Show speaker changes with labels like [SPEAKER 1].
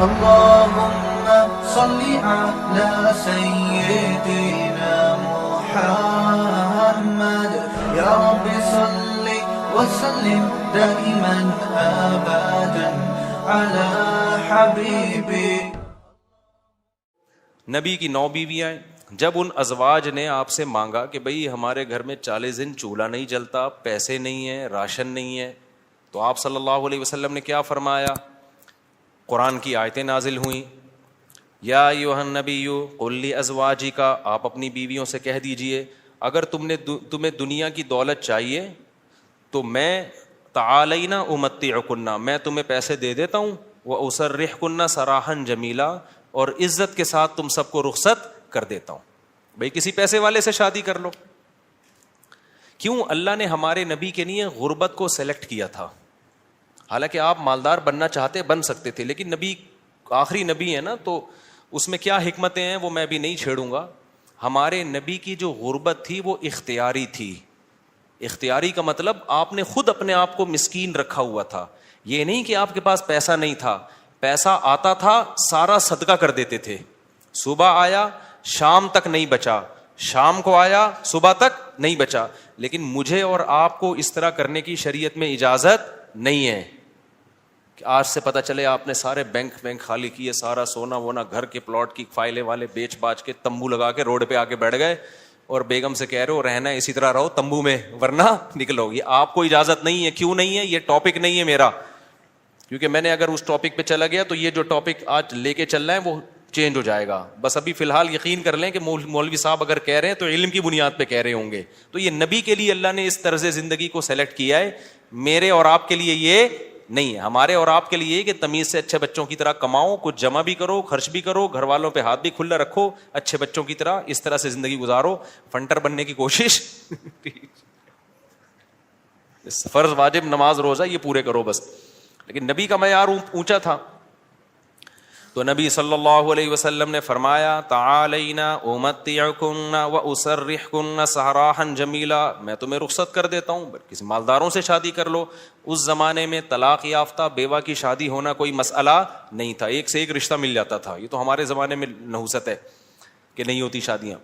[SPEAKER 1] اللهم صل على سيدنا محمد يا رب صل وسلم دائما ابدا على حبيبي.
[SPEAKER 2] نبی کی 9 بیویاں ہیں. جب ان ازواج نے آپ سے مانگا کہ بھئی ہمارے گھر میں 40 دن چولہا نہیں جلتا, پیسے نہیں ہیں, راشن نہیں ہے, تو آپ صلی اللہ علیہ وسلم نے کیا فرمایا؟ قرآن کی آیتیں نازل ہوئیں. یا ایھا النبی قل لازواجک, آپ اپنی بیویوں سے کہہ دیجئے اگر تمہیں دنیا کی دولت چاہیے تو میں تعالینا امتعکن, میں تمہیں پیسے دے دیتا ہوں, واسرحکن سراحا جمیلا, اور عزت کے ساتھ تم سب کو رخصت کر دیتا ہوں. بھئی کسی پیسے والے سے شادی کر لو. کیوں اللہ نے ہمارے نبی کے لیے غربت کو سلیکٹ کیا تھا؟ حالانکہ آپ مالدار بننا چاہتے بن سکتے تھے, لیکن نبی آخری نبی ہے نا, تو اس میں کیا حکمتیں ہیں وہ میں بھی نہیں چھیڑوں گا. ہمارے نبی کی جو غربت تھی وہ اختیاری تھی. اختیاری کا مطلب آپ نے خود اپنے آپ کو مسکین رکھا ہوا تھا. یہ نہیں کہ آپ کے پاس پیسہ نہیں تھا, پیسہ آتا تھا سارا صدقہ کر دیتے تھے. صبح آیا شام تک نہیں بچا, شام کو آیا صبح تک نہیں بچا. لیکن مجھے اور آپ کو اس طرح کرنے کی شریعت میں اجازت نہیں ہے کہ آج سے پتہ چلے آپ نے سارے بینک خالی کیے, سارا سونا وونا گھر کے پلاٹ کی فائلیں والے بیچ باچ کے تمبو لگا کے روڈ پہ آ کے بیٹھ گئے اور بیگم سے کہہ رہے ہو رہنا ہے اسی طرح رہو تمبو میں ورنہ نکلو. یہ آپ کو اجازت نہیں ہے. کیوں نہیں ہے؟ یہ ٹاپک نہیں ہے میرا, کیونکہ میں نے اگر اس ٹاپک پہ چلا گیا تو یہ جو ٹاپک آج لے کے چل رہا ہے وہ چینج ہو جائے گا. بس ابھی فی الحال یقین کر لیں کہ مولوی صاحب اگر کہہ رہے ہیں تو علم کی بنیاد پہ کہہ رہے ہوں گے. تو یہ نبی کے لیے اللہ نے اس طرز زندگی کو سیلیکٹ کیا ہے, میرے اور آپ کے لیے یہ نہیں ہے. ہمارے اور آپ کے لیے کہ تمیز سے اچھے بچوں کی طرح کماؤ, کچھ جمع بھی کرو, خرچ بھی کرو, گھر والوں پہ ہاتھ بھی کھلا رکھو, اچھے بچوں کی طرح اس طرح سے زندگی گزارو, فنٹر بننے کی کوشش فرض واجب نماز روزہ یہ پورے کرو بس. لیکن نبی کا معیار اونچا تھا. تو نبی صلی اللہ علیہ وسلم نے فرمایا تعالینا امتعکن واسرحکن سراحا جمیلا, میں تمہیں رخصت کر دیتا ہوں, کسی مالداروں سے شادی کر لو. اس زمانے میں طلاق یافتہ بیوہ کی شادی ہونا کوئی مسئلہ نہیں تھا, ایک سے ایک رشتہ مل جاتا تھا. یہ تو ہمارے زمانے میں نحوست ہے کہ نہیں ہوتی شادیاں.